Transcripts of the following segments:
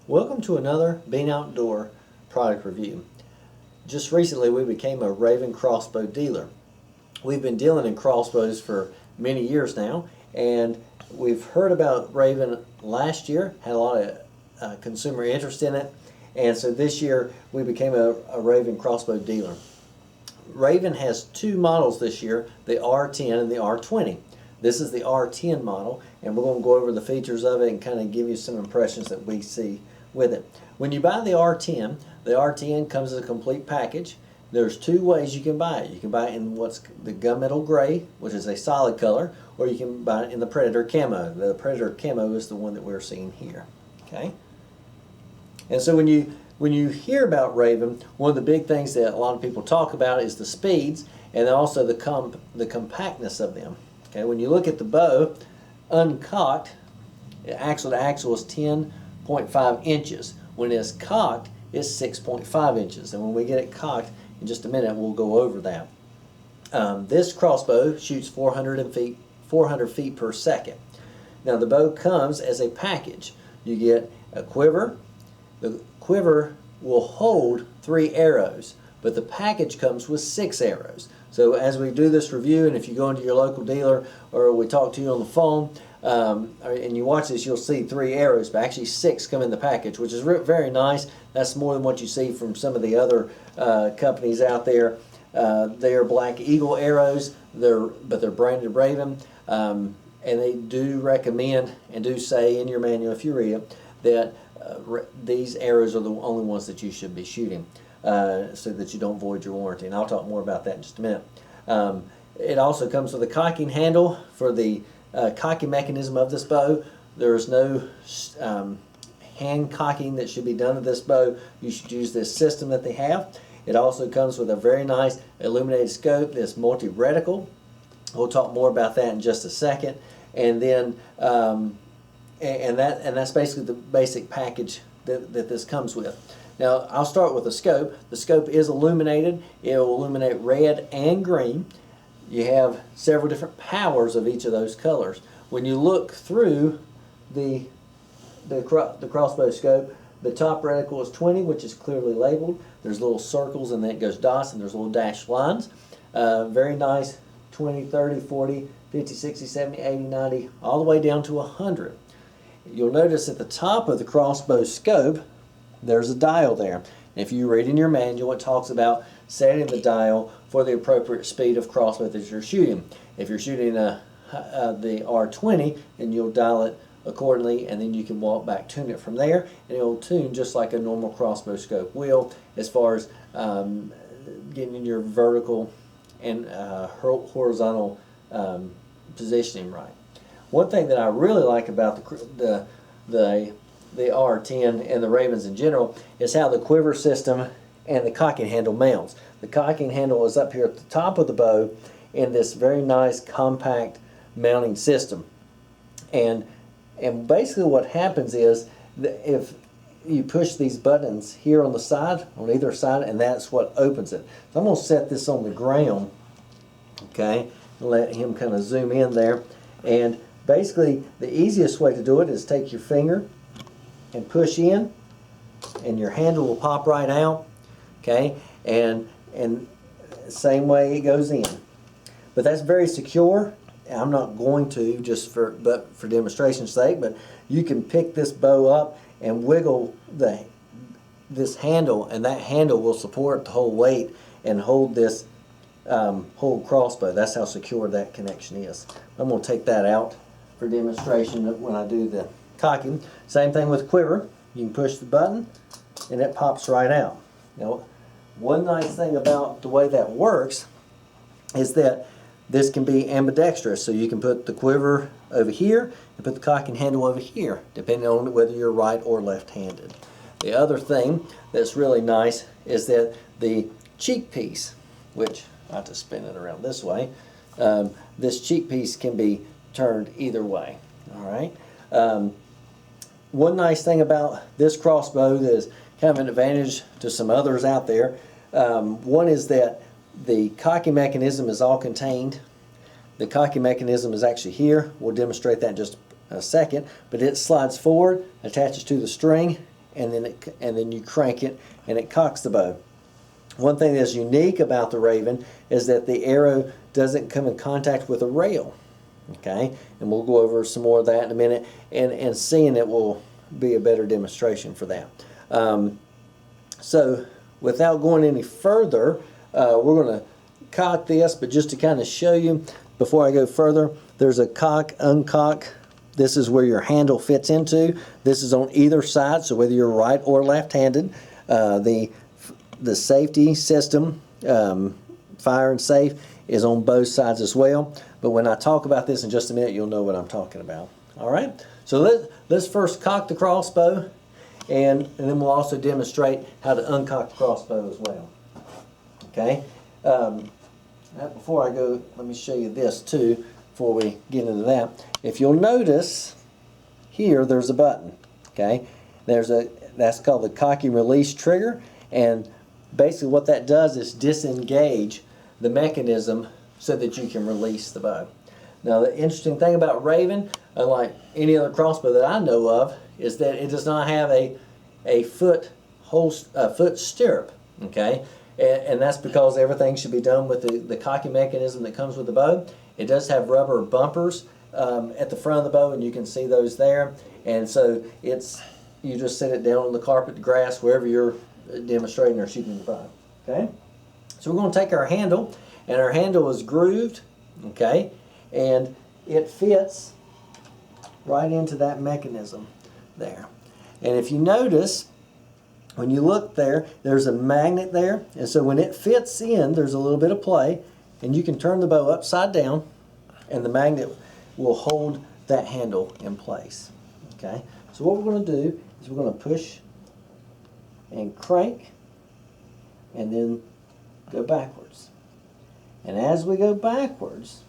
Welcome to another Being Outdoor product review. Just recently we became a Ravin crossbow dealer. We've been dealing in crossbows for many years now, and we've heard about Ravin last year, had a lot of consumer interest in it, and so this year we became a Ravin crossbow dealer. Ravin has two models this year, the R10 and the R20. This is the R10 model, and we're going to go over the features of it and kind of give you some impressions that we see with it. When you buy the R10 comes as a complete package. There's two ways you can buy it. You can buy it in what's the gunmetal gray, which is a solid color, or you can buy it in the Predator camo. The Predator camo is the one that we're seeing here. Okay. And so when you hear about Ravin, one of the big things that a lot of people talk about is the speeds, and also the compactness of them. Okay. When you look at the bow, uncocked, axle to axle is 10.5 inches. When it's cocked, it's 6.5 inches. And when we get it cocked, in just a minute, we'll go over that. This crossbow shoots 400 feet per second. Now the bow comes as a package. You get a quiver. The quiver will hold 3 arrows, but the package comes with 6 arrows. So as we do this review, and if you go into your local dealer or we talk to you on the phone, and you watch this, you'll see 3 arrows, but actually 6 come in the package, which is very nice. That's more than what you see from some of the other companies out there. They are Black Eagle arrows, but they're branded Ravin, and they do recommend and do say in your manual, if you read it, that these arrows are the only ones that you should be shooting, so that you don't void your warranty. And I'll talk more about that in just a minute. It also comes with a cocking handle for the cocking mechanism of this bow. There's no hand cocking that should be done to this bow. You should use this system that they have. It also comes with a very nice illuminated scope that's multi-reticle. We'll talk more about that in just a second. And then and that's basically the basic package that this comes with. Now I'll start with the scope. The scope is illuminated. It will illuminate red and green. You have several different powers of each of those colors. When you look through the crossbow scope, the top reticle is 20, which is clearly labeled. There's little circles, and then it goes dots, and there's little dashed lines. Very nice, 20, 30, 40, 50, 60, 70, 80, 90, all the way down to 100. You'll notice at the top of the crossbow scope, there's a dial there. If you read in your manual, it talks about setting the dial for the appropriate speed of crossbow that you're shooting. If you're shooting the R20, then you'll dial it accordingly, and then you can walk back, tune it from there, and it'll tune just like a normal crossbow scope will, as far as getting in your vertical and horizontal positioning right. One thing that I really like about the R10 and the Ravins in general is how the quiver system and the cocking handle mounts. The cocking handle is up here at the top of the bow in this very nice compact mounting system. And basically what happens is that if you push these buttons here on the side, on either side, and that's what opens it. So I'm going to set this on the ground, okay, and let him kind of zoom in there. And basically the easiest way to do it is take your finger and push in, and your handle will pop right out, okay, and same way it goes in. But that's very secure. I'm not going to just for demonstration's sake, but you can pick this bow up and wiggle this handle, and that handle will support the whole weight and hold this whole crossbow. That's how secure that connection is. I'm going to take that out for demonstration when I do the cocking. Same thing with quiver. You can push the button and it pops right out. Now, one nice thing about the way that works is that this can be ambidextrous, so you can put the quiver over here and put the cocking handle over here, depending on whether you're right or left-handed. The other thing that's really nice is that the cheek piece, which I have to spin it around this way, this cheek piece can be turned either way. All right. One nice thing about this crossbow that is kind of an advantage to some others out there, one is that the cocking mechanism is all contained. The cocking mechanism is actually here. We'll demonstrate that in just a second, but it slides forward, attaches to the string, and then you crank it, and it cocks the bow. One thing that's unique about the Ravin is that the arrow doesn't come in contact with a rail. Okay, and we'll go over some more of that in a minute, and seeing it will be a better demonstration for that. So without going any further, we're going to cock this, but just to kind of show you before I go further, there's a cock, uncock. This is where your handle fits into. This is on either side, so whether you're right or left-handed. The safety system, fire and safe, is on both sides as well. But when I talk about this in just a minute, you'll know what I'm talking about. All right, so let's first cock the crossbow, and then we'll also demonstrate how to uncock the crossbow as well. Okay, before I go, let me show you this too before we get into that. If you'll notice here, there's a button. Okay, that's called the cocking release trigger, and basically what that does is disengage the mechanism so that you can release the bow. Now the interesting thing about Ravin, unlike any other crossbow that I know of, is that it does not have a foot stirrup. Okay, and that's because everything should be done with the cocking mechanism that comes with the bow. It does have rubber bumpers at the front of the bow, and you can see those there. And so you just set it down on the carpet, the grass, wherever you're demonstrating or shooting the bow. Okay, so we're going to take our handle, and our handle is grooved. Okay, and it fits right into that mechanism there. And if you notice, when you look there, there's a magnet there, and so when it fits in, there's a little bit of play, and you can turn the bow upside down, and the magnet will hold that handle in place. Okay, so what we're going to do is we're going to push and crank, and then go backwards. And as we go backwards,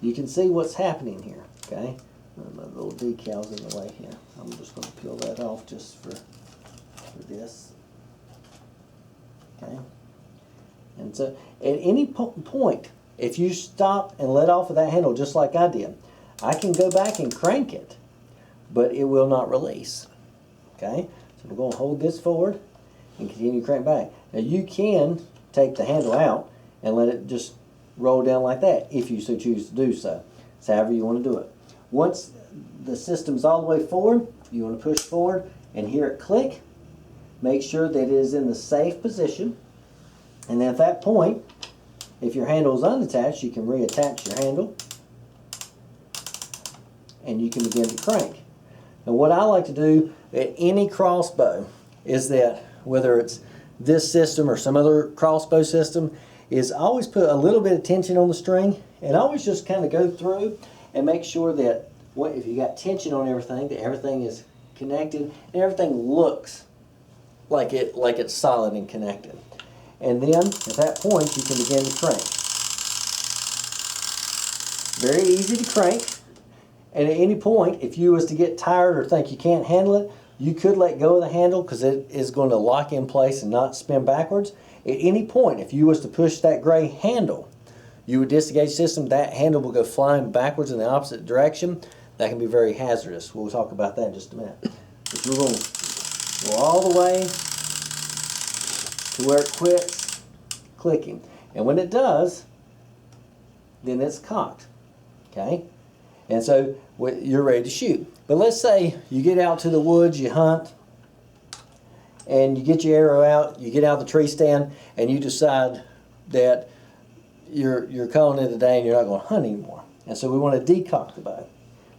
you can see what's happening here. Okay, my little decal's in the way here. I'm just going to peel that off just for this. Okay, and so at any point, if you stop and let off of that handle just like I did, I can go back and crank it, but it will not release. Okay, so we're going to hold this forward and continue to crank back. Now you can take the handle out and let it just roll down like that if you so choose to do so. It's however you want to do it. Once the system's all the way forward, you want to push forward and hear it click. Make sure that it is in the safe position. And then at that point, if your handle is unattached, you can reattach your handle and you can begin to crank. Now what I like to do at any crossbow is that, whether it's this system or some other crossbow system, is always put a little bit of tension on the string, and always just kind of go through and make sure that if you got tension on everything, that everything is connected and everything looks like it's solid and connected. And then at that point you can begin to crank. Very easy to crank. And at any point, if you was to get tired or think you can't handle it, you could let go of the handle because it is going to lock in place and not spin backwards. At any point, if you was to push that gray handle, you would disengage the system, that handle will go flying backwards in the opposite direction. That can be very hazardous. We'll talk about that in just a minute. But we're going to go all the way to where it quits clicking. And when it does, then it's cocked. Okay? And so you're ready to shoot. But let's say you get out to the woods, you hunt, and you get your arrow out, you get out of the tree stand, and you decide that you're calling it a day and you're not going to hunt anymore. And so we want to decock the bow.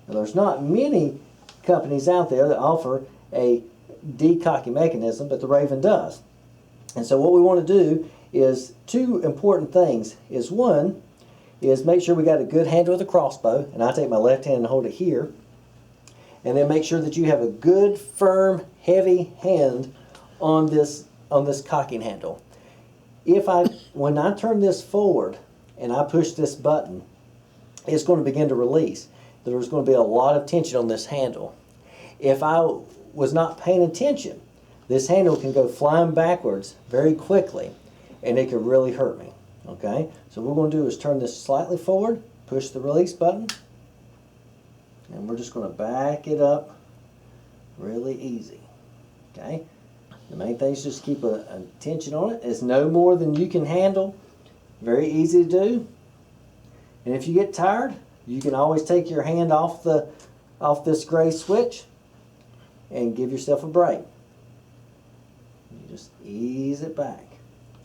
Now there's not many companies out there that offer a decocking mechanism, but the Ravin does. And so what we want to do is two important things. One is make sure we got a good handle of the crossbow, and I take my left hand and hold it here. And then make sure that you have a good, firm, heavy hand on this cocking handle. When I turn this forward and I push this button, it's going to begin to release. There's going to be a lot of tension on this handle. If I was not paying attention, this handle can go flying backwards very quickly, and it could really hurt me. Okay, so what we're going to do is turn this slightly forward, push the release button, and we're just going to back it up really easy. Okay? The main thing is just keep a tension on it. It's no more than you can handle. Very easy to do. And if you get tired, you can always take your hand off this gray switch and give yourself a break. You just ease it back.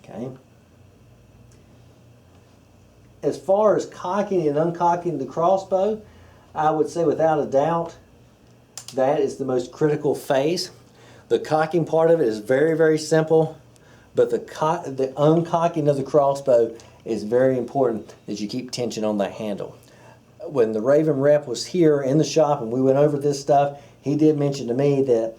Okay? As far as cocking and uncocking the crossbow, I would say without a doubt that is the most critical phase. The cocking part of it is very, very simple, but the uncocking of the crossbow is very important that you keep tension on that handle. When the Ravin rep was here in the shop and we went over this stuff, he did mention to me that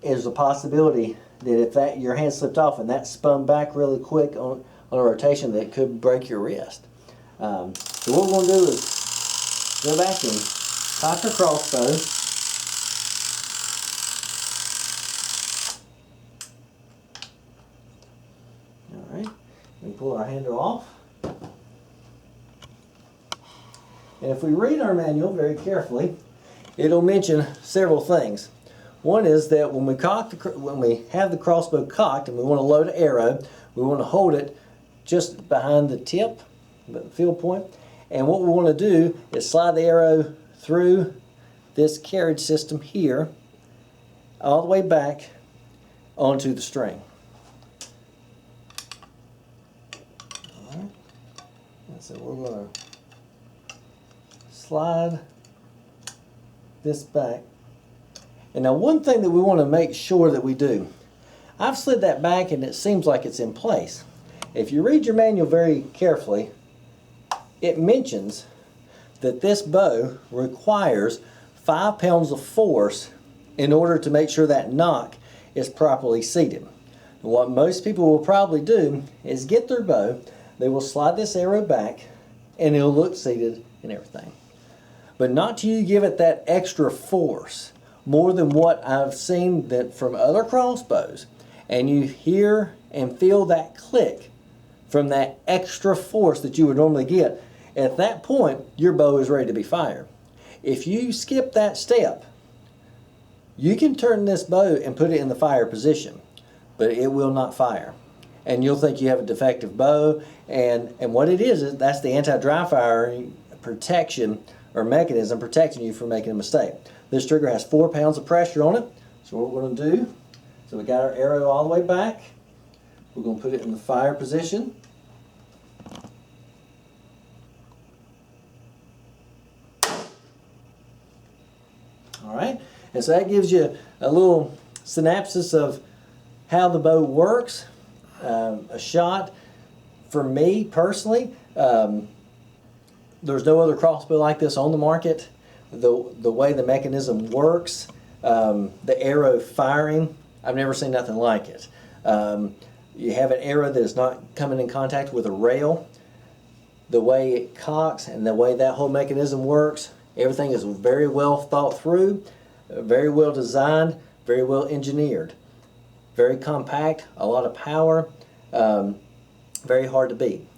there's a possibility that if your hand slipped off and that spun back really quick on a rotation, that it could break your wrist. So what we're going to do is go back and cock our crossbow. Alright, we pull our handle off. And if we read our manual very carefully, it'll mention several things. One is that when we have the crossbow cocked and we want to load an arrow, we want to hold it just behind the tip, the field point. And what we want to do is slide the arrow through this carriage system here, all the way back onto the string. All right. And so we're going to slide this back. And now one thing that we want to make sure that we do, I've slid that back and it seems like it's in place. If you read your manual very carefully, it mentions that this bow requires 5 pounds of force in order to make sure that nock is properly seated. And what most people will probably do is get their bow, they will slide this arrow back, and it'll look seated and everything. But not till you give it that extra force, more than what I've seen that from other crossbows, and you hear and feel that click from that extra force that you would normally get. At that point, your bow is ready to be fired. If you skip that step, you can turn this bow and put it in the fire position, but it will not fire. And you'll think you have a defective bow, and what it is that's the anti-dry fire protection or mechanism protecting you from making a mistake. This trigger has 4 pounds of pressure on it. So what we're going to do, so we got our arrow all the way back. We're going to put it in the fire position. Alright, and so that gives you a little synopsis of how the bow works. A shot, for me personally, there's no other crossbow like this on the market. The way the mechanism works, the arrow firing, I've never seen nothing like it. You have an arrow that is not coming in contact with a rail. The way it cocks and the way that whole mechanism works, everything is very well thought through, very well designed, very well engineered. Very compact, a lot of power, very hard to beat.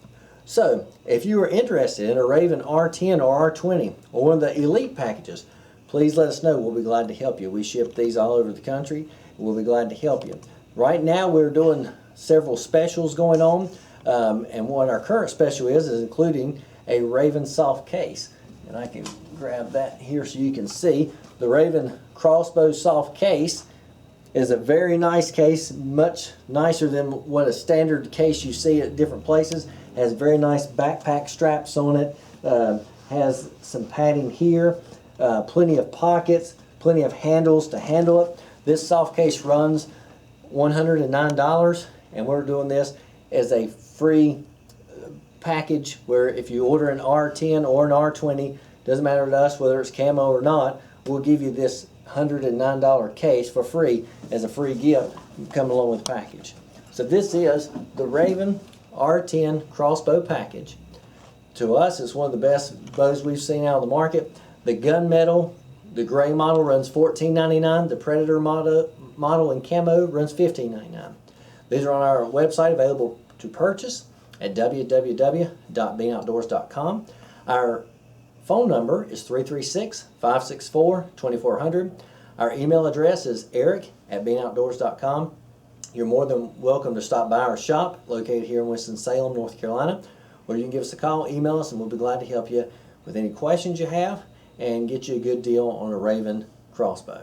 So, if you are interested in a Ravin R10 or R20 or one of the Elite packages, please let us know. We'll be glad to help you. We ship these all over the country, and we'll be glad to help you. Right now, we're doing several specials going on, and what our current special is including a Ravin soft case. And I can grab that here so you can see. The Ravin Crossbow soft case is a very nice case, much nicer than what a standard case you see at different places. Has very nice backpack straps on it, has some padding here, plenty of pockets, plenty of handles to handle it. This soft case runs $109, and we're doing this as a free package where if you order an R10 or an R20, doesn't matter to us whether it's camo or not, we'll give you this $109 case for free as a free gift coming along with the package. So this is the Ravin R10 Crossbow package. To us, it's one of the best bows we've seen out on the market. The gunmetal, the gray model runs $14.99. The Predator model in camo runs $15.99. These are on our website, available to purchase at www.beanoutdoors.com. Our phone number is 336-564-2400. Our email address is eric@beanoutdoors.com. You're more than welcome to stop by our shop located here in Winston-Salem, North Carolina, or you can give us a call, email us, and we'll be glad to help you with any questions you have and get you a good deal on a Ravin crossbow.